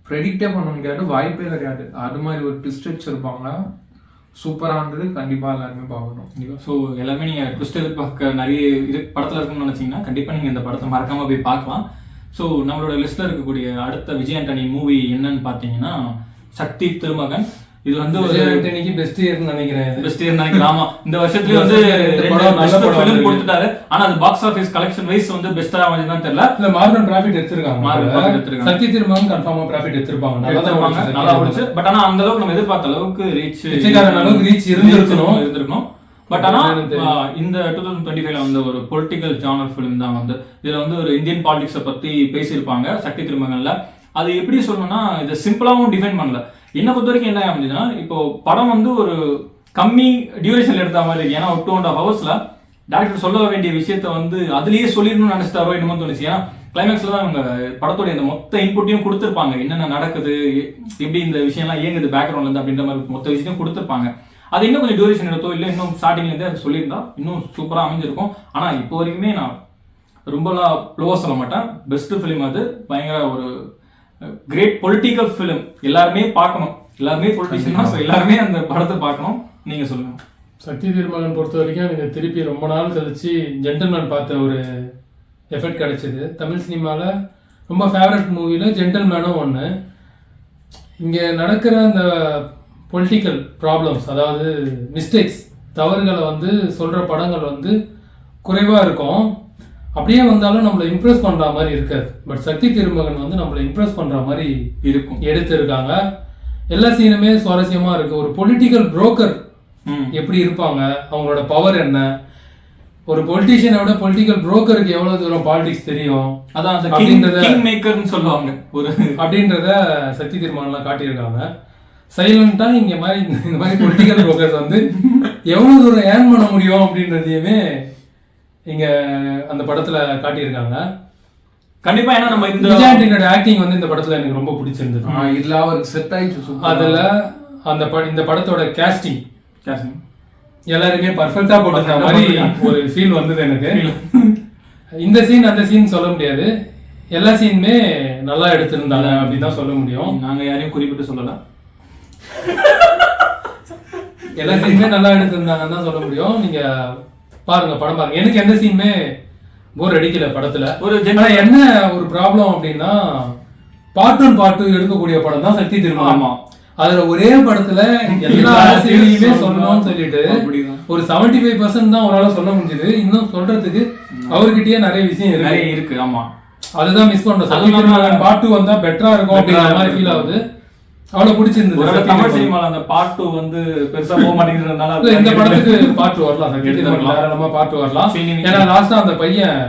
ப்ரெடிக்டே பண்ண முடியாது, வாய்ப்பே கிடையாது. அது மாதிரி ஒரு ட்விஸ்ட் வச்சிருப்பாங்க. சூப்பரா இருந்தது, கண்டிப்பா எல்லாருமே பார்க்கணும். ஸோ எல்லாமே நீங்க ட்விஸ்ட் எதிர்பார்க்க நிறைய படத்துல இருக்குன்னு நினைச்சீங்கன்னா கண்டிப்பா நீங்க இந்த படத்தை மறக்காம போய் பார்க்கலாம். ஸோ நம்மளோட லிஸ்ட்ல இருக்கக்கூடிய அடுத்த விஜய் ஆண்டனி மூவி என்னன்னு பாத்தீங்கன்னா சக்தி திருமகன். இது வந்து ஒரு ஆண்டனிக்கு பெஸ்ட் இயர்னு நினைக்கிறேன். பெஸ்ட் இயர் நினைக்கிறேன். ஆமா, இந்த வருஷத்துலயே வந்து நல்ல படம் கொடுத்துட்டாரு. ஆனா அது பாக்ஸ் ஆபீஸ் கலெக்ஷன் வைஸ் வந்து பெஸ்டா அமைஞ்சதுன்னு தெரியல. இல்ல மார்கன் ப்ராஃபிட் எடுத்திருக்காங்க. சக்தி திருமகன் கன்ஃபார்மா ப்ராஃபிட் எடுத்திருப்பாங்க. நல்லா ஓடுச்சு. பட் ஆனா அந்த அளவுக்கு நம்ம எதிர்பார்த்த அளவுக்கு ரீச் இருந்திருக்கணும். பட் ஆனா இந்த 2025 வந்து ஒரு பொலிட்டிக்கல் ஜானர் ஃபிலிம் தான் வந்து இதுல வந்து ஒரு இந்தியன் பாலிடிக்ஸை பத்தி பேசியிருப்பாங்க சக்தி திருமகன்ல. அது எப்படி சொல்லணும்னா இதை சிம்பிளாவும் டிஃபைன் பண்ணல. என்ன பொறுத்த வரைக்கும் என்ன ஆகுதுன்னா, இப்போ படம் வந்து ஒரு கம்மி டியூரேஷன்ல எடுத்த மாதிரி இருக்கு. ஏன்னா 2.5 ஹவர்ஸ்ல டேரக்டர் சொல்ல வேண்டிய விஷயத்த வந்து அதுலயே சொல்லிடணும்னு நினைச்சிட்டாரோ என்னமோ தோணுச்சு. ஏன்னா கிளைமேக்ஸ்ல தான் அவங்க படத்தோடைய அந்த மொத்த இன்புட்டையும் கொடுத்துருப்பாங்க. என்னென்ன நடக்குது, எப்படி இந்த விஷயம்லாம் இயங்குது பேக்ரவுண்ட்ல இருந்து அப்படின்ற மாதிரி மொத்த விஷயத்தையும் கொடுத்துருப்பாங்க. அது இன்னும் கொஞ்சம் டியூரேஷன் எடுத்தோ இல்லை இன்னும் ஸ்டார்டிங்ல இருந்தே அதை சொல்லியிருந்தா இன்னும் சூப்பரா அமைஞ்சிருக்கும். ஆனா இப்போ வரைக்குமே நான் ரொம்பலாம் ப்ளோவா சொல்ல மாட்டேன். பெஸ்ட் ஃபிலிம் அது. பயங்கர ஒரு கிரேட் பொலிட்டிக்கல் ஃபிலிம். எல்லாருமே பார்க்கணும். எல்லாருமே பொலிட்டிஷியன் தான். எல்லாருமே அந்த படத்தை பார்க்கணும். நீங்க சொல்லுங்க. சக்தி திருமகன் பொறுத்த வரைக்கும் எனக்கு திருப்பி ரொம்ப நாள் கழிச்சு ஜென்டில்மேன் பார்த்த ஒரு எஃபெக்ட் கிடைச்சது. தமிழ் சினிமாவில் ரொம்ப ஃபேவரட் மூவியில் ஜென்டில்மேனும் ஒன்று. இங்கே நடக்கிற அந்த பொலிட்டிக்கல் ப்ராப்ளம்ஸ், அதாவது மிஸ்டேக்ஸ், தவறுகளை வந்து சொல்கிற படங்கள் வந்து குறைவாக இருக்கும். அப்படியே வந்தாலும் நம்மளை இம்ப்ரெஸ் பண்ணுற மாதிரி இருக்காது. பட் சக்தி திருமகன் வந்து நம்மளை இம்ப்ரெஸ் பண்ணுற மாதிரி இருக்கும் எடுத்திருக்காங்க. எல்லா சீனுமே சுவாரஸ்யமாக இருக்குது. ஒரு பொலிட்டிக்கல் புரோக்கர் எப்படி இருப்பாங்க, அவங்களோட பவர் என்ன, ஒரு பொலிட்டிஷியனை விட பொலிட்டிக்கல் புரோக்கருக்கு எவ்வளவு தூரம் பாலிடிக்ஸ் தெரியும், அதான் அப்படின்றத சொல்லுவாங்க ஒரு அப்படின்றத சக்தி திருமகன்லாம் காட்டியிருக்காங்க. சைலண்டா இந்த மாதிரி பொலிட்டிக்கல் புரோக்கர்ஸ் வந்து எவ்வளவு தூரம் ஏர்ன் பண்ண முடியும் அப்படின்றதையுமே இங்க அந்த படத்துல காட்டியிருக்காங்க. கண்டிப்பா. ஏன்னா நம்ம இந்த விஜய் ஆண்டனியோட ஆக்டிங் வந்து இந்த படத்துல எனக்கு ரொம்ப பிடிச்சிருந்தது. இதுல அவருக்கு செட் ஆயிடுச்சு. அதுல இந்த படத்தோட கேஸ்டிங் எல்லாருமே பர்ஃபெக்டா போட்டிருந்த மாதிரி ஒரு ஃபீல் வந்தது எனக்கு. இந்த சீன் அந்த சீன் சொல்ல முடியாது, எல்லா சீனுமே நல்லா எடுத்திருந்தாங்க அப்படின்னு தான் சொல்ல முடியும். நாங்க யாரையும் குறிப்பிட்டு சொல்லலாம். எல்லா சீனுமே நல்லா எடுத்திருந்தாங்கன்னு தான் சொல்ல முடியும். நீங்க பாருங்க, படம் பாருங்க. எனக்கு எந்த சீனுமே போர் அடிக்கல படத்துல. என்ன ஒரு ப்ராப்ளம் அப்படின்னா, பார்ட் 1 பார்ட் 2 எடுக்கக்கூடிய படம் தான் சக்தி திருமகன். அதுல ஒரே படத்துல எல்லா ஆசிரியரையுமே சொல்லணும்னு சொல்லிட்டு ஒரு 75% தான் அவரால சொல்ல முடிஞ்சது. இன்னும் சொல்றதுக்கு அவர்கிட்டயே நிறைய விஷயம் இருக்கு. ஆமா, அதுதான் மிஸ் பண்றோம். சக்தி திருமகன் பார்ட் 2 வந்தா பெட்டரா இருக்கும் அப்படிங்கிற மாதிரி ஃபீல் ஆகுது. அவ்வளவு பிடிச்சிருந்தது. தமிழ் சினிமால அந்த பார்ட் 2 வந்து பெருசா போக மாட்டேங்கிறதுனால இந்த படத்துக்கு பார்ட் 2 வரலாம். சக்தி திருமகன் தாராளமா பார்ட் 2 வரலாம். ஏன்னா லாஸ்டா அந்த பையன்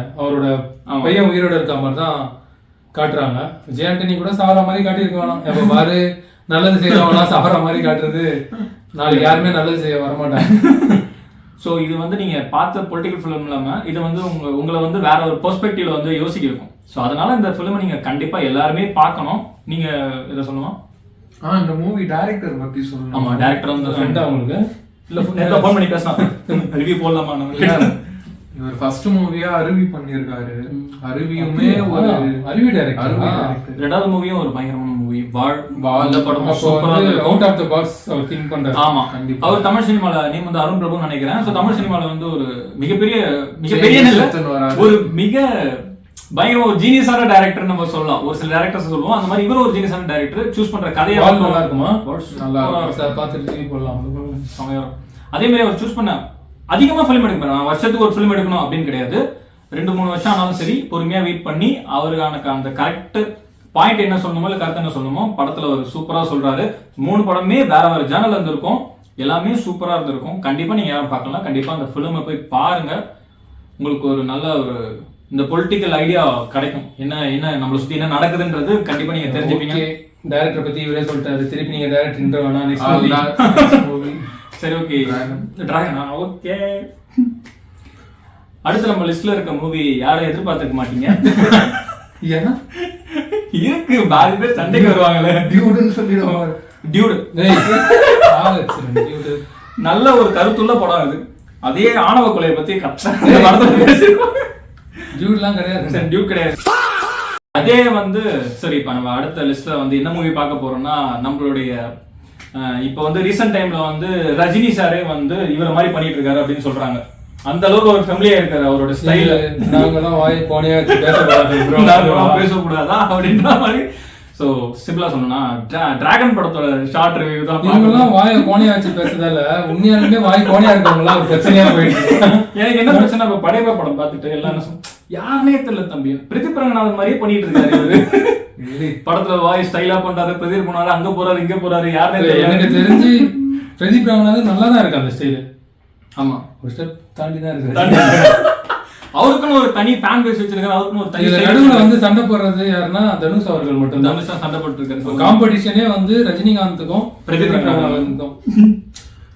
பையன் உயிரோட இருக்க மாதிரி தான் காட்டுறாங்க. விஜய் ஆண்டனி கூட சாவற மாதிரி காட்டியிருக்க வேணாம். எப்ப பாரு நல்லது செய்யறவனா சாவற மாதிரி காட்டுறது, நாளைக்கு யாருமே நல்லது செய்ய வரமாட்டாங்க. ஸோ இது வந்து நீங்க பார்த்த பொலிட்டிக்கல் ஃபிலிம் இல்லாம இது வந்து உங்களை வந்து வேற ஒரு பெர்ஸ்பெக்டிவ்ல வந்து யோசிக்க இருக்கும். ஸோ அதனால இந்த ஃபிலிமை நீங்க கண்டிப்பா எல்லாருமே பார்க்கணும். நீங்க இதை சொல்லணும். இந்த மூவி டைரக்டர் பத்தி சொல்லணும். ஆமா, டைரக்டர் வந்து ஃப்ரெண்டா உங்களுக்கு இல்ல நேரா ஃபோன் பண்ணி பேசலாம். ரிவ்யூ போடலாமா? இவர் ஃபர்ஸ்ட் மூவியா அருவி பண்ணிருக்காரு. அருவியுமே ஒரு அருவி டைரக்டர். ரெண்டாவது மூவியும் ஒரு பயங்கரமான மூவி வாழ். அந்த படம் சூப்பரா அவுட் ஆஃப் தி பாக்ஸ் அவர் திங்க் பண்றாரு. ஆமா, கண்டிப்பா. அவர் தமிழ் சினிமால நேம் வந்து அருண் பிரபு நினைக்கிறேன். சோ தமிழ் சினிமால வந்து ஒரு மிகப்பெரிய ஒரு மிக பயங்கரமா ஒரு ஜீனியஸான டைரக்டர் நம்ம சொல்லலாம். ஒரு சில டைரக்டர்ஸ் சொல்லுவோம், அந்த மாதிரி இவரும் ஒரு ஜீனியஸான டைரக்டர். சூஸ் பண்ற கதையா நல்லா இருக்குமா? நல்லா பார்த்துட்டு ரிவ்யூ போடலாம். அதே மாதிரி அவர் சூஸ் பண்ண அதிகமா ஃபிலிம் எடுக்கணும். வருஷத்துக்கு ஒரு ஃபிலிம் எடுக்கணும் அப்படின்னு கிடையாது. 2-3 வருஷம் ஆனாலும் சரி, பொறுமையா வெயிட் பண்ணி அவருக்கான அந்த கரெக்ட் பாயிண்ட் என்ன சொல்லணுமோ இல்லை கருத்து என்ன சொல்லணுமோ படத்துல ஒரு சூப்பரா சொல்றாரு. 3 படமே வேற வேற ஜேனல்ல இருந்திருக்கும், எல்லாமே சூப்பரா இருந்திருக்கும். கண்டிப்பா நீங்க யாரும் பார்க்கலாம். கண்டிப்பா அந்த ஃபிலிமை போய் பாருங்க. உங்களுக்கு ஒரு நல்ல ஒரு இந்த பொலிட்டிக்கல் ஐடியா கிடைக்கும். என்ன நம்மளை சுத்தி என்ன நடக்குதுன்றது கண்டிப்பா நீங்க தெரிஞ்சுப்பீங்க. டைரக்டர் பத்தி இவரே சொல்லிட்டாரு, திருப்பி நீங்க டைரக்டர் வேணா நெக்ஸ்ட் மூவி. சரி, ஓகே. டிராகனா ஓகே. அடுத்து நம்ம லிஸ்ட்ல இருக்க மூவி யாரும் எதிர்பார்த்துக்க மாட்டீங்க. ஏன்னா இருக்கு பாதி பேர் சண்டைக்கு வருவாங்கல்ல. டியூடுன்னு சொல்லிடுவாங்க. டியூடு நல்ல ஒரு கருத்துள்ள படம் அது. அதே ஆணவ கொலையை பத்தி டியூட்லாம் கிடையாது. டியூட் கிடையாது. அதே வந்து சரி, இப்ப நம்ம அடுத்த லிஸ்ட்ல வந்து என்ன மூவி பார்க்க போறோம்னா நம்மளுடைய இப்போ வந்து ரீசெண்ட் டைம்ல வந்து ரஜினி சாரே வந்து இவர மாதிரி பண்ணிட்டு இருக்காரு அப்படின்னு சொல்றாங்க. அந்த அளவுக்கு ஒரு ஃபெமிலியா இருக்காரு அவரோட ஸ்டைல். நாங்கெல்லாம் வாய் கோணையா வச்சு பேசக்கூடாது, பேசக்கூடாதா அப்படின்ற மாதிரி. ஸோ சிம்பிளா சொல்லணும்னா டிராகன் படத்தோட ஷார்ட் ரிவ்யூ தான். இவங்கெல்லாம் வாயை கோணையா வச்சு பேசுறதால உண்மையாலுமே வாய் கோணையா இருக்கவங்களாம் ஒரு பிரச்சனையா போயிட்டு. எனக்கு என்ன பிரச்சனை, இப்போ படையப்பா படம் பார்த்துட்டு எல்லாம் யாருனே தெரியல தம்பி, பிரதீப் ரங்கநாதன் மாதிரியே பண்ணிட்டு இருக்காரு. படத்துல வாய் ஸ்டைலா பண்றாரு, பிரதீப் போனாரு, அங்க போறாரு, இங்க போறாரு, யாருமே எனக்கு தெரிஞ்சு பிரதீப் ரங்கநாதன் நல்லா தான் இருக்கு அந்த ஸ்டைலு. ஆமா, ஒரு ஸ்டெப் தாண்டி தான் இருக்கு. அவருக்குன்னு ஒரு தனி ஃபேன் பேஸ் வச்சிருக்காரு. அவருக்குன்னு ஒரு தனி நடுவுல வந்து சண்டை போடுறது யாருன்னா தனுஷ் அவர்கள் மட்டும் தான். தனுஷ் தான் சண்டை போட்டு இருக்காரு. காம்படிஷனே வந்து ரஜினிகாந்துக்கும் பிரதீப் ரங்கநாதனுக்கும்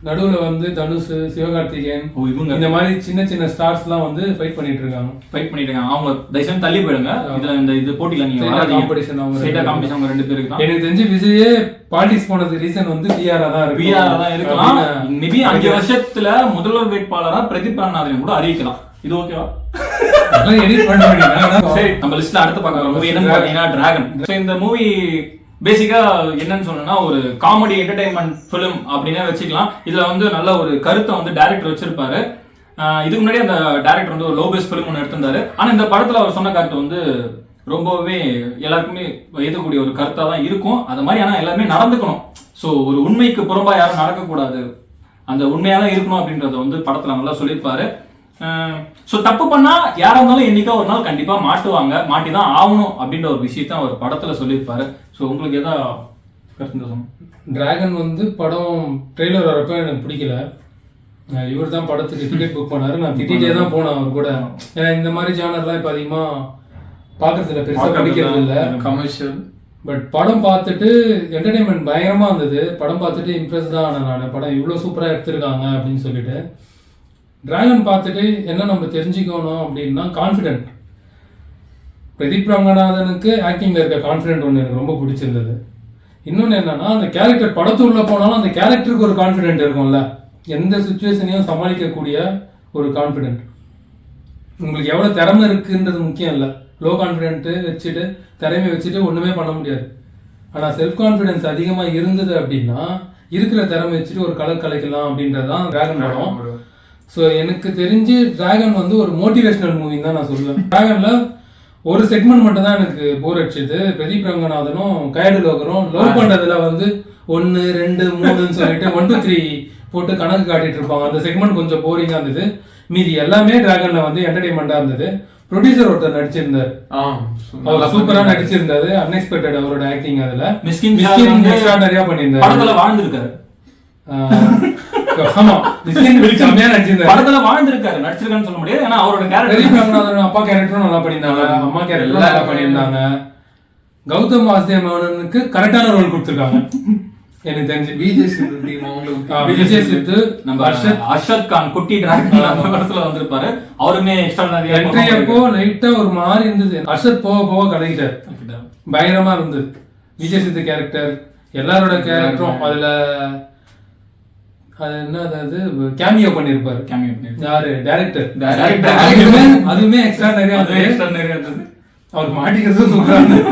நடுவுல வந்து தனுஷ், சிவகார்த்திகேயன் இவங்க இந்த மாதிரி சின்ன சின்ன ஸ்டார்ஸ் எல்லாம் வந்து ஃபைட் பண்ணிட்டு இருக்காங்க. அவங்க தயவுசெய்து தள்ளி போயிடுங்க. இதுல இந்த இது போட்டியில நீங்க காம்படிஷன் அவங்க 2 பேருக்கு தான். எனக்கு தெரிஞ்சு விஜயே பாலிடிக்ஸ் போனதுக்கு ரீசன் வந்து பிஆரா தான் இருக்கு. பிஆரா தான் இருக்கலாம். மேபி 5 வருஷத்துல முதல்வர் வேட்பாளரா பிரதீப் ரங்கநாதன் கூட அறிவிக்கலாம். இது ஓகேவா? எடிட் பண்ண வேண்டியது. சரி, நம்ம லிஸ்ட்ல அடுத்து பார்க்க மூவி என்னன்னு பாத்தீங்கன்னா டிராகன். சோ இந்த மூவி பேசிக்கா என்னன்னு சொன்னா ஒரு காமெடி என்டர்டைன்மெண்ட் ஃபிலிம் அப்படின்னே வச்சுக்கலாம். இதுல வந்து நல்ல ஒரு கருத்தை வந்து டைரக்டர் வச்சிருப்பாரு. இதுக்கு முன்னாடி அந்த டைரக்டர் வந்து ஒரு லோ பேஸ் ஃபிலிம் ஒன்று எடுத்திருந்தாரு. ஆனா இந்த படத்துல அவர் சொன்ன கருத்து வந்து ரொம்பவே எல்லாருக்குமே ஏற்கக்கூடிய ஒரு கருத்தா தான் இருக்கும். அது மாதிரி ஆனா எல்லாருமே நடந்துக்கணும். ஸோ ஒரு உண்மைக்கு புறம்பா யாரும் நடக்கக்கூடாது, அந்த உண்மையா தான் இருக்கணும் அப்படின்றத வந்து படத்துல நல்லா சொல்லியிருப்பாரு. ஸோ தப்பு பண்ணா யாரா இருந்தாலும் என்னைக்கா ஒரு நாள் கண்டிப்பா மாட்டுவாங்க, மாட்டி தான் ஆகணும் அப்படின்ற ஒரு விஷயத்த அவர் படத்துல சொல்லியிருப்பாரு. ஸோ உங்களுக்கு எதா கருத்து சொல்லணும்? டிராகன் வந்து படம் ட்ரெய்லர் வரப்ப எனக்கு பிடிக்கல. இவர் தான் படத்துக்கு டிக்கெட் புக் பண்ணாரு. நான் திட்டிகிட்டே தான் போனேன் அவர் கூட. ஏன்னா இந்த மாதிரி ஜானர்லாம் இப்போ அதிகமா பார்க்கறதுல பெருசாக பிடிக்கிறது இல்லை, கமர்ஷியல். பட் படம் பார்த்துட்டு என்டர்டைன்மெண்ட் பயங்கரமா இருந்தது. படம் பார்த்துட்டு இம்ப்ரெஸ் தான் ஆனேன் நான். படம் இவ்வளோ சூப்பராக எடுத்திருக்காங்க அப்படின்னு சொல்லிட்டு. டிராகன் பார்த்துட்டு என்ன நம்ம தெரிஞ்சுக்கணும் அப்படின்னா கான்ஃபிடென்ட். பிரதீப் ரங்கநாதனுக்கு ஆக்டிங்ல இருக்க கான்ஃபிடென்ட் ஒன்று எனக்கு ரொம்ப பிடிச்சிருந்தது. இன்னொன்று என்னன்னா அந்த கேரக்டர் படத்துள்ள போனாலும் அந்த கேரக்டருக்கு ஒரு கான்ஃபிடென்ட் இருக்கும்ல, எந்த சுச்சுவேஷனையும் சமாளிக்கக்கூடிய ஒரு கான்ஃபிடென்ட். உங்களுக்கு எவ்வளோ திறமை இருக்குன்றது முக்கியம் இல்லை. லோ கான்ஃபிடென்ட்டு வச்சுட்டு திறமை வச்சுட்டு ஒன்றுமே பண்ண முடியாது. ஆனால் செல்ஃப் கான்ஃபிடென்ஸ் அதிகமாக இருந்தது அப்படின்னா இருக்கிற திறமை வச்சுட்டு ஒரு கலர் கலைக்கலாம் அப்படின்றது தான் டிராகன் படம். ஸோ எனக்கு தெரிஞ்சு டிராகன் வந்து ஒரு மோட்டிவேஷனல் மூவின்னு தான் நான் சொல்லுவேன். டிராகன்ல ஒரு செக்மெண்ட் மட்டும் தான் எனக்கு போர் அடிச்சது. பிரதீப் ரங்கநாதனும் கயடு லோகரும் லவ் பண்றதுல வந்து 1 2 3ன்னு சொல்லிட்டு 1 2 3 போட்டு கணக்கு காட்டிட்டு இருப்பாங்க. அந்த செக்மெண்ட் கொஞ்சம் போரிங்கா இருந்தது. மீதி எல்லாமே டிராகன்ல வந்து என்டர்டைன்மெண்டா இருந்தது. ப்ரொடியூசர் ஒருத்தர் நடிச்சிருந்தாரு, அவர் சூப்பரா நடிச்சிருந்தாரு. அன்எக்ஸ்பெக்டட் அவரோட ஆக்டிங். அதுல மிஸ்கின் எக்ஸ்ட்ராடனரியா பண்ணியிருந்தாரு. படத்துல வாழ்ந்திருக்காரு. ஆமா, படத்துல வாழ்ந்திருக்காரு, நடிச்சிருக்கான்னு சொல்ல முடியாது. ஏன்னா அவரோட கேரக்டர் அப்பா கேரக்டரும் நல்லா பண்ணியிருந்தாங்க, அம்மா கேரக்டரும் நல்லா பண்ணியிருந்தாங்க. கௌதம் வாசுதேவனுக்கு கரெக்டான ரோல் கொடுத்துருக்காங்க எனக்கு தெரிஞ்சு. விஜய் சித்து, நம்ம அர்ஷத் கான் குட்டி டிராகன் படத்துல வந்திருப்பாரு. அவருமே என்ட்ரி அப்போ லைட்டா ஒரு மாதிரி இருந்தது. அர்ஷத் போக போக கலக்கிட்டார், பயங்கரமா இருந்தது. விஜய் சித்து கேரக்டர், எல்லாரோட கேரக்டரும் அதுல அது என்ன, அதாவது கேமியோ பண்ணிருப்பாரு. யாரு டைரக்டர், அதுவுமே எக்ஸ்ட்ரா நிறைய இருந்தது. அவர் மாட்டிக்கிறதும் சூப்பரா இருந்தது.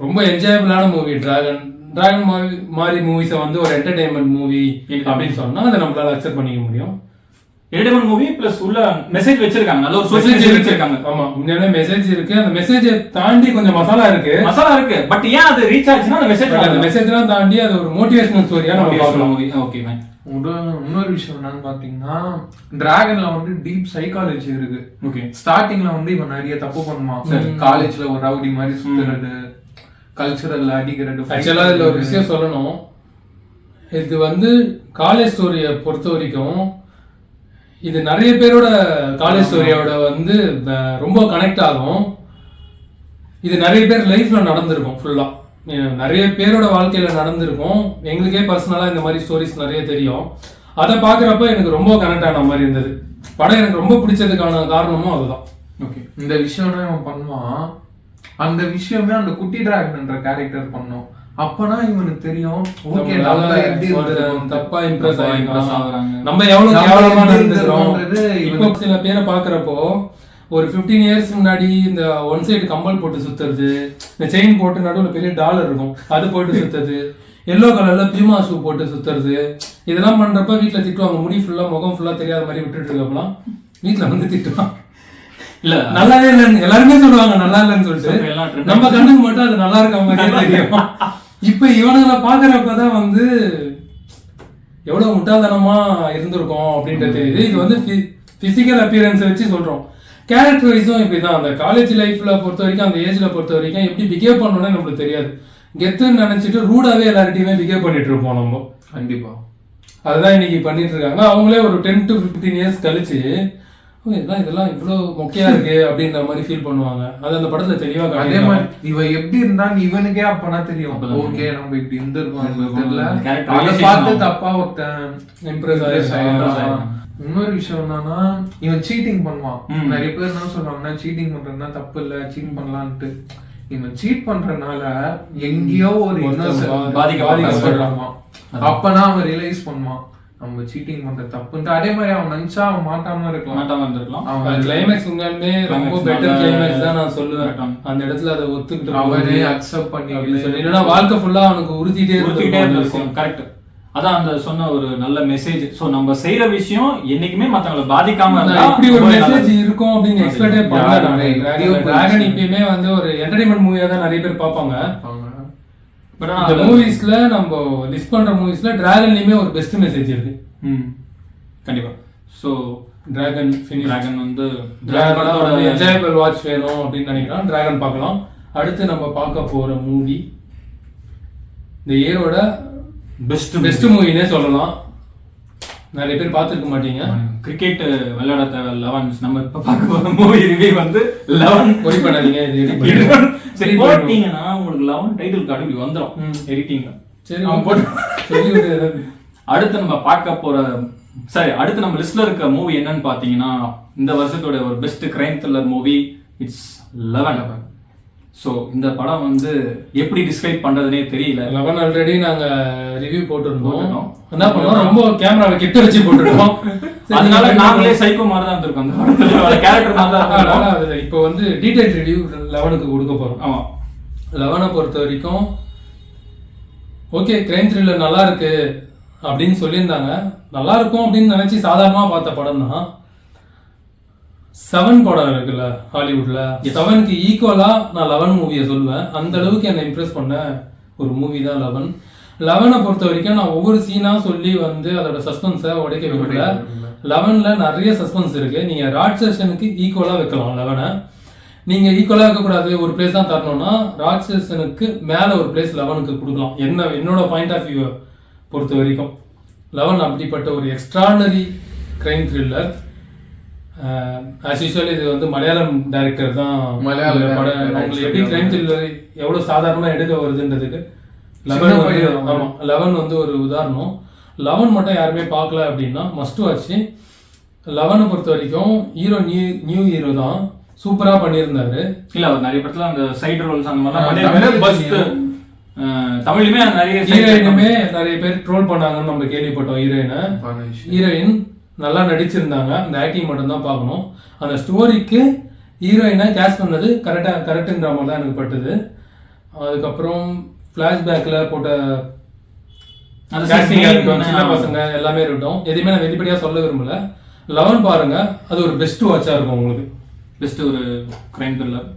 ரொம்ப என்ஜாயபிளான மூவி டிராகன். டிராகன் மாதிரி மூவிஸை வந்து ஒரு என்டர்டைன்மெண்ட் மூவி அப்படின்னு சொன்னா அதை நம்மளால அக்செப்ட் பண்ணிக்க முடியும். என்டர்டைன்மெண்ட் மூவி பிளஸ் உள்ள மெசேஜ் வச்சிருக்காங்க, நல்ல ஒரு மெசேஜ் வச்சிருக்காங்க. ஆமா, உண்மையான மெசேஜ் இருக்கு. அந்த மெசேஜை தாண்டி கொஞ்சம் மசாலா இருக்கு. பட் ஏன் அது ரீச் ஆச்சுன்னா அந்த மெசேஜ்லாம் தாண்டி அது ஒரு மோட்டிவேஷனல் ஸ்டோரியா நம்ம பார்க்கலாம். Okay ma'am. இன்னொரு விஷயம் என்னன்னு பாத்தீங்கன்னா டிராகன்ல வந்து டீப் சைக்காலஜி இருக்கு. ஓகே, ஸ்டார்டிங்ல வந்து இவன் நிறைய தப்பு பண்ணுவான். காலேஜ்ல ஒரு ரவுடி மாதிரி சுத்துறது, கல்ச்சரல் அடிக்கிறது. ஆக்சுவலா இதுல ஒரு விஷயம் சொல்லணும். இது வந்து காலேஜ் ஸ்டோரியை பொறுத்த வரைக்கும் இது நிறைய பேரோட காலேஜ் ஸ்டோரியோட வந்து ரொம்ப கனெக்ட் ஆகும். இது நிறைய பேர் லைஃப்ல நடந்திருக்கும். ஃபுல்லா நிறைய பேரோட வாழ்க்கையில நடந்திருக்கும். எங்களுக்கே பர்சனலா இந்த மாதிரி ஸ்டோரிஸ் நிறைய தெரியும். அதை பாக்குறப்ப எனக்கு ரொம்ப கனெக்ட் ஆன மாதிரி இருந்தது. படம் எனக்கு ரொம்ப பிடிச்சதுக்கான காரணமும் அதுதான். ஓகே, இந்த விஷயம் இவன் பண்ணுவான். அந்த விஷயமே அந்த குட்டி டிராகன்ன்ற கேரக்டர் பண்ணோம். அப்பனா இவனுக்கு தெரியும், ஓகே நம்ம எப்படி தப்பா இம்ப்ரெஸ் ஆகுறாங்க, நம்ம எவ்வளவு கேவலமா இருந்திருக்கோம். இப்போ சில பேரை பாக்குறப்போ ஒரு 15 இயர்ஸ் முன்னாடி இந்த ஒன் சைடு கம்பல் போட்டு சுத்துறது, இந்த செயின் போட்டு நடுவில் பெரிய டாலர் இருக்கும் அது போட்டு சுத்துறது, எல்லோ கலர்ல பியூமா ஷூ போட்டு சுத்துறது இதெல்லாம் பண்றப்ப வீட்டுல திட்டுவாங்க. முடி ஃபுல்லா முகம் ஃபுல்லா தெரியாத மாதிரி விட்டுட்டு இருக்கப்பலாம் வீட்டுல வந்து திட்டுவாங்க. இல்ல நல்லாவே இல்லைன்னு எல்லாருமே சொல்லுவாங்க, நல்லா இல்லைன்னு சொல்லிட்டு. நம்ம கண்ணுக்கு மட்டும் அது நல்லா இருக்க மாதிரியே தெரியும். இப்ப இவனுங்களை பாக்குறப்பதான் வந்து எவ்வளவு முட்டாள்தனமா இருந்திருக்கும் அப்படின்றது தெரியுது. இது வந்து பிசிக்கல் அப்பியரன்ஸை வச்சு சொல்றோம். கேரக்டர் வைஸும் இப்படிதான். அந்த காலேஜ் லைஃப்ல பொறுத்த வரைக்கும், அந்த ஏஜ்ல பொறுத்த வரைக்கும் எப்படி பிஹேவ் பண்ணணும்னு நம்மளுக்கு தெரியாது. கெத்துன்னு நினைச்சிட்டு ரூடாவே எல்லார்ட்டையுமே பிஹேவ் பண்ணிட்டு இருப்போம் நம்ம. கண்டிப்பா அதுதான் இன்னைக்கு பண்ணிட்டு இருக்காங்க. அவங்களே ஒரு 10 to 15 இயர்ஸ் கழிச்சு இதெல்லாம் இவ்வளவு மொக்கையா இருக்கு அப்படின்ற மாதிரி ஃபீல் பண்ணுவாங்க. அது அந்த படத்துல தெளிவா அதே மாதிரி இவ எப்படி இருந்தான்னு இவனுக்கே அப்பனா தெரியும். ஓகே நம்ம இப்படி இருந்திருக்கோம் தெரியல, அதை பார்த்து தப்பா ஒருத்தன் இம்ப்ரெஸ் ஆயிடும். இன்னொரு விஷயம் என்னன்னா இவன் சீட்டிங் பண்ணுவான். நிறைய பேர் என்ன சொல்லுவாங்கன்னா சீட்டிங் பண்றதுனா தப்பு இல்ல, சீட் பண்ணலான்ட்டு. இவன் சீட் பண்றதுனால எங்கேயோ ஒரு பாதிக்கப்படுறான். அப்பதான் அவன் ரியலைஸ் பண்ணுவான் நம்ம சீட்டிங் பண்ற தப்புன்ட்டு. அதே மாதிரி அவன் நினைச்சா அவன் மாட்டாம இருக்கலாம். அவன் கிளைமேக்ஸ் உண்மையாலுமே ரொம்ப பெட்டர் கிளைமேக்ஸ் தான் நான் சொல்லுவேன். அந்த இடத்துல அதை ஒத்துக்கிட்டு அவனே அக்செப்ட் பண்ணி இல்லைன்னா வாழ்க்கை ஃபுல்லா அவனுக்கு உறுத்திட்டே இருக்கும். கரெக்ட், அதான் அந்த சொன்ன ஒரு நல்ல மெசேஜ். சோ நம்ம செய்யற விஷயம் என்னைக்குமே மத்தவங்களை பாதிக்காம இருந்தா இப்படி ஒரு மெசேஜ் இருக்கும் அப்படின்னு எக்ஸ்பெக்டே பண்ணல. டிராகன் இப்பயுமே வந்து ஒரு என்டர்டைன்மெண்ட் மூவியா தான் நிறைய பேர் பார்ப்பாங்க. பட் அந்த மூவிஸ்ல நம்ம லிஸ்ட் பண்ற மூவிஸ்ல டிராகன்லயுமே ஒரு பெஸ்ட் மெசேஜ் இருக்கு. கண்டிப்பா. சோ டிராகன் வந்து என்ஜாயபிள் வாட்ச் வேணும் அப்படின்னு நினைக்கிறோம். டிராகன் பார்க்கலாம். அடுத்து நம்ம பார்க்க போற மூவி இந்த இயரோட பெஸ்ட் மூவினே சொல்லலாம். நிறைய பேர் பார்த்துருக்க மாட்டீங்க. கிரிக்கெட் விளையாட தேவை 11. நம்ம இப்ப பார்க்க போற மூவி ரிவ்யூ வந்து 11. ஒரி பண்ணாதீங்க, சரி போட்டீங்கன்னா உங்களுக்கு 11 டைட்டில் கார்டு இப்படி வந்துடும் எடிட்டிங்ல. சரி போட்டு அடுத்து நம்ம பார்க்க போற அடுத்து நம்ம லிஸ்ட்ல இருக்க மூவி என்னன்னு பாத்தீங்கன்னா இந்த வருஷத்தோட ஒரு best crime thriller movie it's 11. So இந்த படம் வந்து எப்படி டிஸ்கிரைப் பண்றதுனே தெரியல. 11 ஆல்ரெடி நாங்க ரிவ்யூ போட்டுருந்தோம். என்ன பண்ணோம், ரொம்ப கேமராவை கிட்ட வச்சு போட்டுருக்கோம். அதனால நாங்களே சைக்கோ மாதிரி தான் இருந்திருக்கோம். அந்த படத்துல கேரக்டர் மாதிரி தான். இப்போ வந்து டீடைல் ரிவ்யூ 11க்கு கொடுக்க போறோம். ஆமா, 11 பொறுத்த வரைக்கும் ஓகே கிரைம் த்ரில்லர் நல்லா இருக்கு அப்படின்னு சொல்லியிருந்தாங்க. நல்லா இருக்கும் அப்படின்னு நினைச்சு சாதாரணமா பார்த்த படம் தான் 7 படம் இருக்குல்ல ஹாலிவுட்ல. 7க்கு ஈக்குவலா நான் 11 மூவியை சொல்லுவேன். அந்த அளவுக்கு என்னை இம்ப்ரெஸ் பண்ண ஒரு மூவி தான் 11. 11 பொறுத்த வரைக்கும் நான் ஒவ்வொரு சீனா சொல்லி வந்து அதோட சஸ்பென்ஸை உடைக்க விடல. 11ல நிறைய சஸ்பென்ஸ் இருக்கு. நீங்க ராட்சசனுக்கு ஈக்குவலா வைக்கலாம் 11. நீங்க ஈக்குவலா இருக்கக்கூடாது, ஒரு பிளேஸ் தான் தரணும்னா ராட்சசனுக்கு மேல ஒரு பிளேஸ் 11க்கு கொடுக்கலாம். என்னோட பாயிண்ட் ஆஃப் வியூ பொறுத்த வரைக்கும் 11 அப்படிப்பட்ட ஒரு extraordinary crime thriller. As usual இது வந்து மலையாளம் டைரக்டர் தான். படம் உங்களுக்கு எப்படி கிரைம் த்ரில்லர் எவ்வளவு சாதாரணமா எடுக்க வருதுன்றதுக்கு 11 வந்து ஒரு உதாரணம். 11 மட்டும் யாருமே பார்க்கல அப்படின்னா மஸ்ட் வாட்ச். 11 பொறுத்த வரைக்கும் ஹீரோ நியூ ஹீரோ தான், சூப்பரா பண்ணியிருந்தாரு. இல்ல அவர் நிறைய படத்துல அந்த சைடு ரோல்ஸ் அந்த மாதிரி தமிழ்லயுமே நிறைய ஹீரோயினுமே நிறைய பேர் ட்ரோல் பண்ணாங்கன்னு நம்ம கேள்விப்பட்டோம். ஹீரோயின் நல்லா நடிச்சிருந்தாங்க. அந்த ஆக்டிங் மட்டும் தான் பார்க்கணும். அந்த ஸ்டோரிக்கு ஹீரோயினை கேஸ்ட் பண்ணது கரெக்டுன்ற மாதிரி தான் எனக்கு பட்டுது. அதுக்கப்புறம் ஃப்ளாஷ்பேக்ல போட்ட சின்ன பசங்க எல்லாமே இருக்கட்டும், எதுவுமே நான் வெளிப்படையா சொல்ல விரும்பல. 11 பாருங்க, அது ஒரு பெஸ்ட் வாட்சா இருக்கும் உங்களுக்கு. பெஸ்ட் ஒரு crime thriller.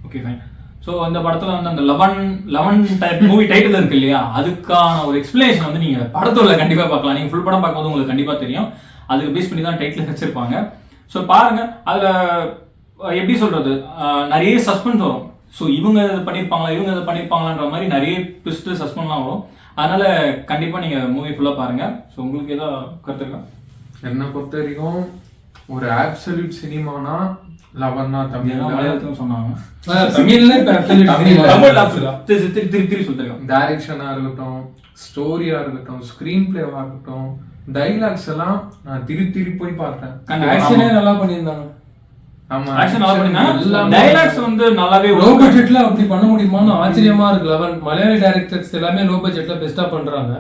Okay fine. So அந்த படத்துல வந்து அந்த 11 டைப் மூவி டைட்டில் இருக்கு இல்லையா, அதுக்கான ஒரு எக்ஸ்பிளேஷன் வந்து நீங்க படத்துல கண்டிப்பா பார்க்கலாம். நீங்க ஃபுல் படம் பார்க்கும்போது உங்களுக்கு கண்டிப்பா தெரியும். அதுக்கு பேஸ் பண்ணி தான் டைட்டில் வச்சிருப்பாங்க. ஸோ பாருங்க, அதுல எப்படி சொல்றது, நிறைய சஸ்பென்ஸ் வரும். ஸோ இவங்க இதை பண்ணியிருப்பாங்களான்ற மாதிரி நிறைய ட்விஸ்ட் சஸ்பென்ஸ்லாம் வரும். அதனால கண்டிப்பா நீங்க மூவி ஃபுல்லா பாருங்க. ஸோ உங்களுக்கு ஏதோ கருத்து இருக்கா? என்னை பொறுத்த வரைக்கும் ஒரு ஆப்சல்யூட் சினிமானா 11 தான். மலையாளத்துல சொன்னாங்க, டைரக்ஷனா இருக்கட்டும், ஸ்டோரியா இருக்கட்டும், ஸ்கிரீன் பிளேவா இருக்கட்டும், டைலாக்ஸ் எல்லாம் நான் திருப்பி போய் பார்த்தேன். ஆக்ஷனே நல்லா பண்ணியிருந்தாங்க. ஆமா, ஆக்ஷன் நல்லா பண்ணிருந்தாங்க. டைலாக்ஸ் வந்து நல்லாவே லோ பட்ஜெட்ல அப்படி பண்ண முடியுமான்னு ஆச்சரியமா இருக்கு. 11 மலையாள டைரக்டர்ஸ் எல்லாமே லோ பட்ஜெட்ல பெஸ்டா பண்றாங்க.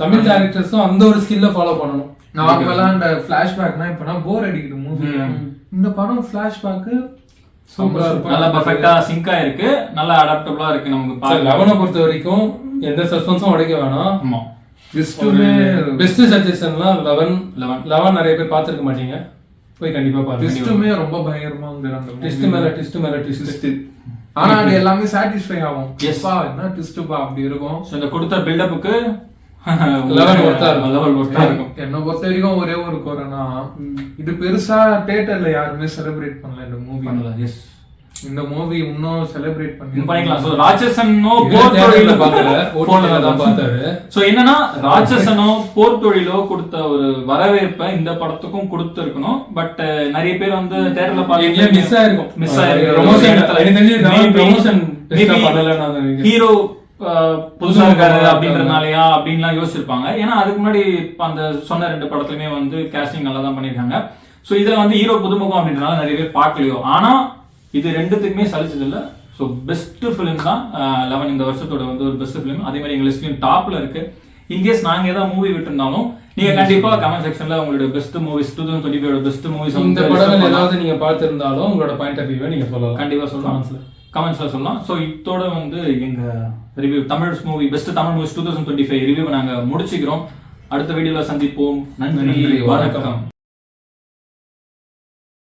தமிழ் டைரக்டர்ஸும் அந்த ஒரு ஸ்கில்ல ஃபாலோ பண்ணணும். நார்மலா இந்த ஃபிளாஷ்பேக்னா இப்ப நான் போர் அடிக்குது மூவி. இந்த படம் ஃபிளாஷ்பேக் நல்லா பர்ஃபெக்ட்டா சிங்கா இருக்கு, நல்லா அடாப்டபிளா இருக்கு நமக்கு. 11 பொறுத்த வரைக்கும் எந்த சஸ்பென்ஸும் உடைக்க வேணாம். ஆமா, பெஸ்ட் சஜஷன்லாம் 11 நிறைய பேர் பார்த்துருக்க மாட்டீங்க, போய் கண்டிப்பா பாருங்க. ட்விஸ்ட்டுமே ரொம்ப பயங்கரமா இருந்தது அந்த ட்விஸ்ட் மேல ட்விஸ்ட். ஆனா அது எல்லாமே சாட்டிஸ்ஃபை ஆகும். எஸ் பா என்ன ட்விஸ்ட்பா அப்படி இருக்கும். ஸோ இந்த கொடுத்த பில்டப்புக்கு லெவல் ஒர்த்தா இருக்கும். என்ன பொறுத்த வரைக்கும் ஒரே ஒரு குறைனா, இது பெருசா தியேட்டர்ல யாருமே செலிப்ரேட் பண்ணல இந்த மூவி. எஸ், இந்த மூவி இன்னும் செலிப்ரேட் பண்ணிக்கலாம். ஸோ ராட்சசனோ பார்த்தாரு. ஸோ என்னன்னா ராட்சசனோ போர் தொழிலோ கொடுத்த ஒரு வரவேற்பை இந்த படத்துக்கும் கொடுத்துருக்கணும். பட் நிறைய பேர் வந்து தேட்டர்ல பாத்தீங்கன்னா மிஸ் ஆயிருக்கு. ஹீரோ புதுசா இருக்காரு அப்படின்றதுனாலயா அப்படின்லாம் யோசிச்சிருப்பாங்க. ஏன்னா அதுக்கு முன்னாடி அந்த சொன்ன 2 படத்துலயுமே வந்து கேஸ்டிங் நல்லா தான் பண்ணிருக்காங்க. ஸோ இதுல வந்து ஹீரோ புதுமுகம் அப்படின்றனால நிறைய பேர் பார்க்கலையோ. ஆனா இது 2த்துக்குமே சலிச்சது இல்லை. ஸோ பெஸ்ட் ஃபிலிம் தான் 11 இந்த வருஷத்தோட வந்து ஒரு பெஸ்ட் ஃபிலிம். அதே மாதிரி எங்க லிஸ்ட்லயும் டாப்ல இருக்கு. இன்கேஸ் நாங்க ஏதாவது மூவி விட்டுருந்தாலும் நீங்க கண்டிப்பா கமெண்ட் செக்ஷன்ல உங்களோட பெஸ்ட் மூவிஸ் 2025 பெஸ்ட் மூவிஸ் இந்த படங்கள் ஏதாவது நீங்க பார்த்திருந்தாலும் உங்களோட பாயிண்ட் ஆஃப் வியூவை நீங்க சொல்லலாம். கண்டிப்பா சொல்லலாம், கமெண்ட்ஸ்ல சொல்லலாம். ஸோ இதோட வந்து எங்க review Tamil movie best Tamil movies 2025 review நாங்க முடிச்சுக்கிறோம். அடுத்த வீடியோல சந்திப்போம். நன்றி, வணக்கம்.